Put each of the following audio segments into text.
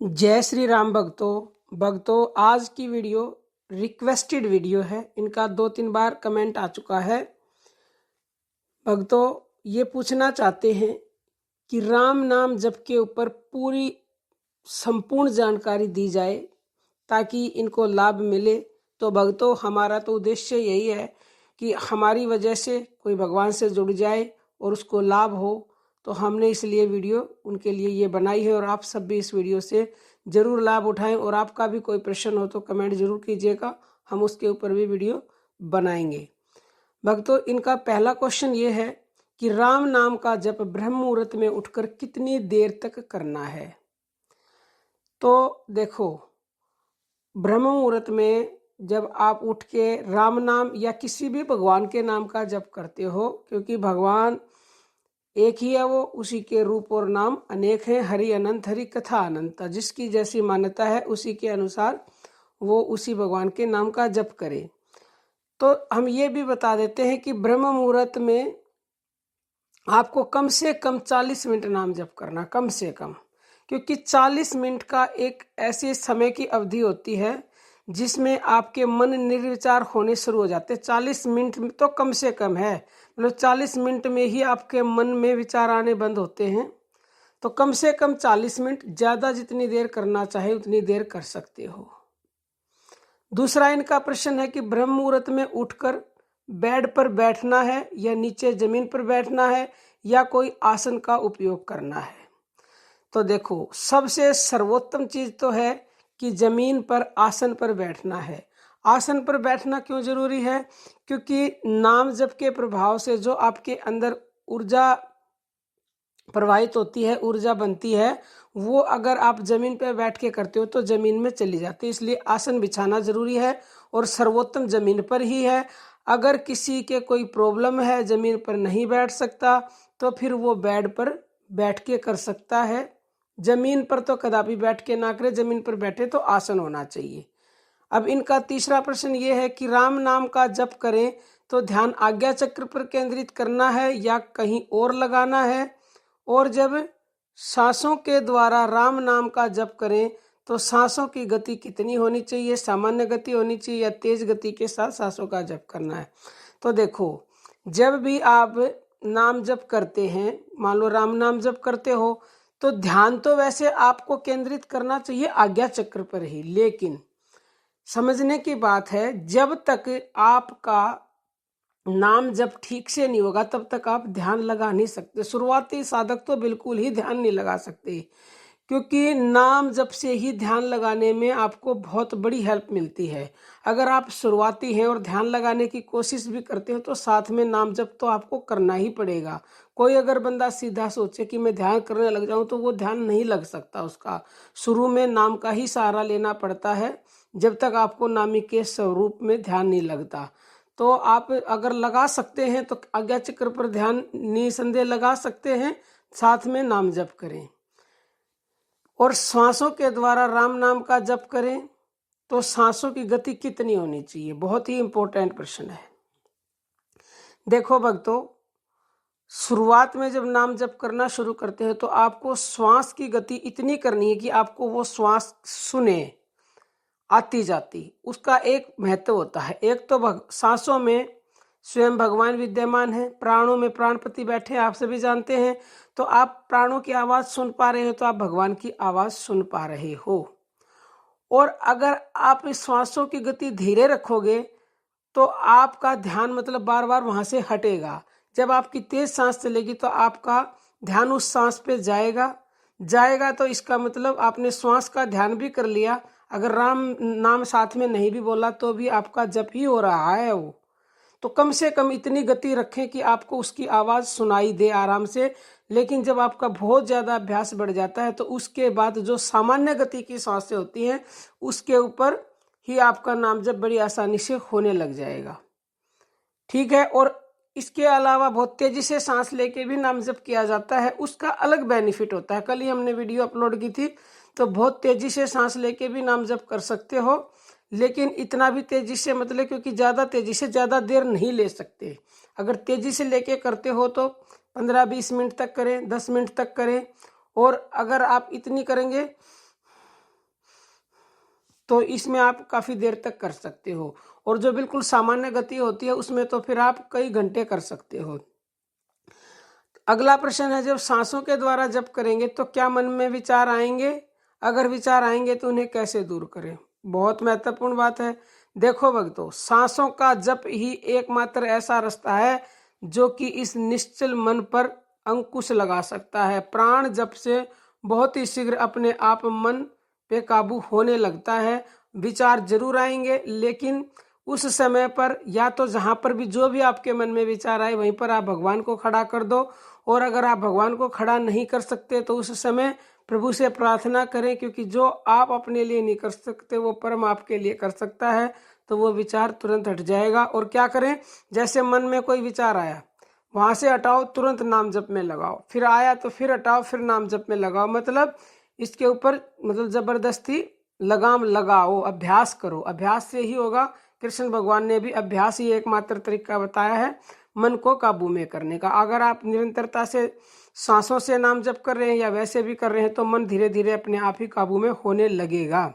जय श्री राम भक्तों आज की वीडियो रिक्वेस्टेड वीडियो है। इनका 2-3 बार कमेंट आ चुका है। भक्तों ये पूछना चाहते हैं कि राम नाम जप के ऊपर पूरी संपूर्ण जानकारी दी जाए ताकि इनको लाभ मिले। तो भक्तों हमारा तो उद्देश्य यही है कि हमारी वजह से कोई भगवान से जुड़ जाए और उसको लाभ हो। तो हमने इसलिए वीडियो उनके लिए ये बनाई है और आप सब भी इस वीडियो से ज़रूर लाभ उठाएं। और आपका भी कोई प्रश्न हो तो कमेंट जरूर कीजिएगा, हम उसके ऊपर भी वीडियो बनाएंगे। भक्तों इनका पहला क्वेश्चन ये है कि राम नाम का जप ब्रह्म मुहूर्त में उठकर कितनी देर तक करना है। तो देखो ब्रह्म मुहूर्त में जब आप उठ के राम नाम या किसी भी भगवान के नाम का जप करते हो, क्योंकि भगवान एक ही है, वो उसी के रूप और नाम अनेक हैं। हरि अनंत हरि कथा अनंत, जिसकी जैसी मान्यता है उसी के अनुसार वो उसी भगवान के नाम का जप करे। तो हम ये भी बता देते हैं कि ब्रह्म मुहूर्त में आपको कम से कम 40 मिनट नाम जप करना, कम से कम, क्योंकि 40 मिनट का एक ऐसी समय की अवधि होती है जिसमें आपके मन निर्विचार होने शुरू हो जाते हैं। 40 मिनट तो कम से कम है, मतलब 40 मिनट में ही आपके मन में विचार आने बंद होते हैं। तो कम से कम 40 मिनट, ज़्यादा जितनी देर करना चाहे उतनी देर कर सकते हो। दूसरा इनका प्रश्न है कि ब्रह्म मुहूर्त में उठकर बेड पर बैठना है या नीचे जमीन पर बैठना है या कोई आसन का उपयोग करना है। तो देखो सबसे सर्वोत्तम चीज तो है कि जमीन पर आसन पर बैठना है। आसन पर बैठना क्यों जरूरी है? क्योंकि नाम जप के प्रभाव से जो आपके अंदर ऊर्जा प्रवाहित होती है, ऊर्जा बनती है, वो अगर आप जमीन पर बैठ के करते हो तो जमीन में चली जाती है। इसलिए आसन बिछाना जरूरी है और सर्वोत्तम जमीन पर ही है। अगर किसी के कोई प्रॉब्लम है, जमीन पर नहीं बैठ सकता, तो फिर वो बेड पर बैठ के कर सकता है। जमीन पर तो कदापि बैठ के ना करे, जमीन पर बैठे तो आसन होना चाहिए। अब इनका तीसरा प्रश्न ये है कि राम नाम का जप करें तो ध्यान आज्ञा चक्र पर केंद्रित करना है या कहीं और लगाना है, और जब सांसों के द्वारा राम नाम का जप करें तो सांसों की गति कितनी होनी चाहिए, सामान्य गति होनी चाहिए या तेज गति के साथ सांसों का जप करना है। तो देखो जब भी आप नाम जप करते हैं, मान लो राम नाम जप करते हो, तो ध्यान तो वैसे आपको केंद्रित करना चाहिए आज्ञा चक्र पर ही, लेकिन समझने की बात है जब तक आपका नाम जब ठीक से नहीं होगा तब तक आप ध्यान लगा नहीं सकते। शुरुआती साधक तो बिल्कुल ही ध्यान नहीं लगा सकते, क्योंकि नाम जप से ही ध्यान लगाने में आपको बहुत बड़ी हेल्प मिलती है। अगर आप शुरुआती हैं और ध्यान लगाने की कोशिश भी करते हो तो साथ में नाम जप तो आपको करना ही पड़ेगा। कोई अगर बंदा सीधा सोचे कि मैं ध्यान करने लग जाऊं तो वो ध्यान नहीं लग सकता उसका। शुरू में नाम का ही सहारा लेना पड़ता है जब तक आपको नामी के स्वरूप में ध्यान नहीं लगता। तो आप अगर लगा सकते हैं तो आज्ञा चक्र पर ध्यान निसंदेह लगा सकते हैं, साथ में नाम जप करें। और सांसों के द्वारा राम नाम का जप करें तो सांसों की गति कितनी होनी चाहिए, बहुत ही इंपॉर्टेंट प्रश्न है। देखो भक्तों शुरुआत में जब नाम जप करना शुरू करते हैं तो आपको श्वास की गति इतनी करनी है कि आपको वो श्वास सुने, आती जाती। उसका एक महत्व होता है। एक तो सांसों में स्वयं भगवान विद्यमान है, प्राणों में प्राणपति बैठे, आप सभी जानते हैं। तो आप प्राणों की आवाज सुन पा रहे हो तो आप भगवान की आवाज सुन पा रहे हो। और अगर आप इस श्वासों की गति धीरे रखोगे तो आपका ध्यान मतलब बार बार वहां से हटेगा। जब आपकी तेज सांस चलेगी तो आपका ध्यान उस सांस पे जाएगा तो इसका मतलब आपने श्वास का ध्यान भी कर लिया। अगर राम नाम साथ में नहीं भी बोला तो भी आपका जप ही हो रहा है वो। तो कम से कम इतनी गति रखें कि आपको उसकी आवाज सुनाई दे आराम से। लेकिन जब आपका बहुत ज्यादा अभ्यास बढ़ जाता है तो उसके बाद जो सामान्य गति की सांसें होती हैं उसके ऊपर ही आपका नाम जप बड़ी आसानी से होने लग जाएगा। ठीक है। और इसके अलावा बहुत तेजी से सांस लेके भी नाम जप किया जाता है, उसका अलग बेनिफिट होता है। कल ही हमने वीडियो अपलोड की थी। तो बहुत तेजी से सांस लेके भी नाम जप कर सकते हो, लेकिन इतना भी तेजी से मतलब, क्योंकि ज्यादा तेजी से ज्यादा देर नहीं ले सकते। अगर तेजी से लेके करते हो तो 15-20 मिनट तक करें, 10 मिनट तक करें। और अगर आप इतनी करेंगे तो इसमें आप काफ़ी देर तक कर सकते हो। और जो बिल्कुल सामान्य गति होती है उसमें तो फिर आप कई घंटे कर सकते हो। अगला प्रश्न है, जब सांसों के द्वारा जप करेंगे तो क्या मन में विचार आएंगे? अगर विचार आएंगे तो उन्हें कैसे दूर करें? बहुत महत्वपूर्ण बात है। देखो भक्तों, सांसों का जप ही एकमात्र ऐसा रास्ता है जो कि इस निश्चल मन पर अंकुश लगा सकता है। प्राण जप से बहुत ही शीघ्र अपने आप मन पे काबू होने लगता है। विचार जरूर आएंगे, लेकिन उस समय पर या तो जहां पर भी जो भी आपके मन में विचार आए वहीं पर आप भगवान को खड़ा कर दो। और अगर आप भगवान को खड़ा नहीं कर सकते तो उस समय प्रभु से प्रार्थना करें, क्योंकि जो आप अपने लिए नहीं कर सकते वो परम आपके लिए कर सकता है। तो वो विचार तुरंत हट जाएगा। और क्या करें, जैसे मन में कोई विचार आया वहां से हटाओ, तुरंत नाम जप में लगाओ, फिर आया तो फिर हटाओ, फिर नाम जप में लगाओ। मतलब इसके ऊपर जबरदस्ती लगाम लगाओ, अभ्यास करो। अभ्यास से ही होगा। कृष्ण भगवान ने भी अभ्यास ही एकमात्र तरीका बताया है मन को काबू में करने का। अगर आप निरंतरता से सांसों से नाम जप कर रहे हैं या वैसे भी कर रहे हैं तो मन धीरे धीरे अपने आप ही काबू में होने लगेगा।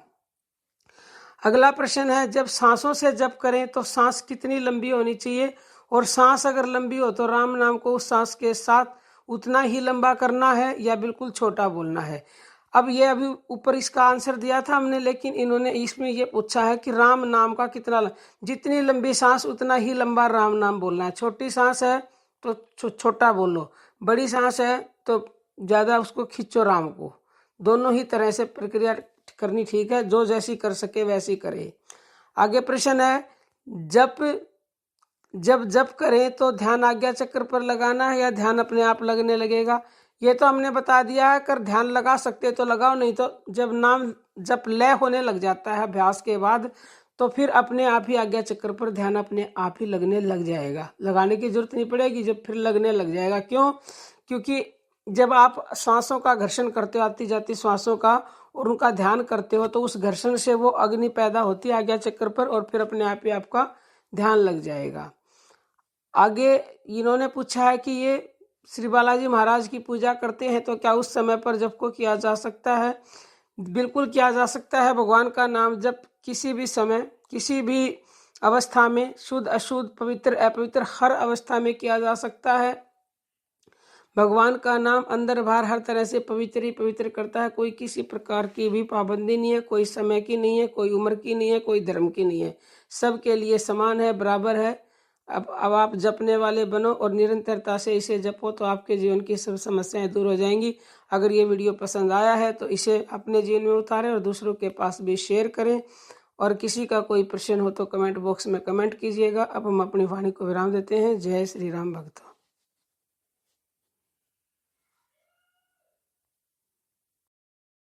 अगला प्रश्न है, जब सांसों से जप करें तो सांस कितनी लंबी होनी चाहिए? और सांस अगर लंबी हो तो राम नाम को उस सांस के साथ उतना ही लंबा करना है या बिल्कुल छोटा बोलना है? अब ये अभी ऊपर इसका आंसर दिया था हमने, लेकिन इन्होंने इसमें ये पूछा है कि राम नाम का कितना जितनी लंबी सांस उतना ही लंबा राम नाम बोलना है। छोटी सांस है तो छोटा बोलो, बड़ी सांस है तो ज्यादा उसको खींचो राम को। दोनों ही तरह से प्रक्रिया करनी ठीक है, जो जैसी कर सके वैसी करे। आगे प्रश्न है, जब जप करें तो ध्यान आज्ञा चक्र पर लगाना है या ध्यान अपने आप लगने लगेगा? ये तो हमने बता दिया है, कर ध्यान लगा सकते तो लगाओ, नहीं तो जब नाम जब लय होने लग जाता है अभ्यास के बाद तो फिर अपने आप ही आज्ञा चक्र पर ध्यान अपने आप ही लगने लग जाएगा। लगाने की जरूरत नहीं पड़ेगी, जब फिर लगने लग जाएगा। क्यों? क्योंकि जब आप श्वासों का घर्षण करते हो, आती जाती श्वासों का, और उनका ध्यान करते हो तो उस घर्षण से वो अग्नि पैदा होती है आज्ञा चक्र पर और फिर अपने आप ही आपका ध्यान लग जाएगा। आगे इन्होंने पूछा है कि ये श्री बालाजी महाराज की पूजा करते हैं तो क्या उस समय पर जप को किया जा सकता है? बिल्कुल किया जा सकता है। भगवान का नाम जप किसी भी समय किसी भी अवस्था में, शुद्ध अशुद्ध, पवित्र अपवित्र, हर अवस्था में किया जा सकता है। भगवान का नाम अंदर बाहर हर तरह से पवित्र ही पवित्र करता है। कोई किसी प्रकार की भी पाबंदी नहीं है, कोई समय की नहीं है, कोई उम्र की नहीं है, कोई धर्म की नहीं है, सबके लिए समान है, बराबर है। अब आप जपने वाले बनो और निरंतरता से इसे जपो तो आपके जीवन की सब समस्याएं दूर हो जाएंगी। अगर ये वीडियो पसंद आया है तो इसे अपने जीवन में उतारें और दूसरों के पास भी शेयर करें। और किसी का कोई प्रश्न हो तो कमेंट बॉक्स में कमेंट कीजिएगा। अब हम अपनी वाणी को विराम देते हैं। जय श्री राम भक्तों।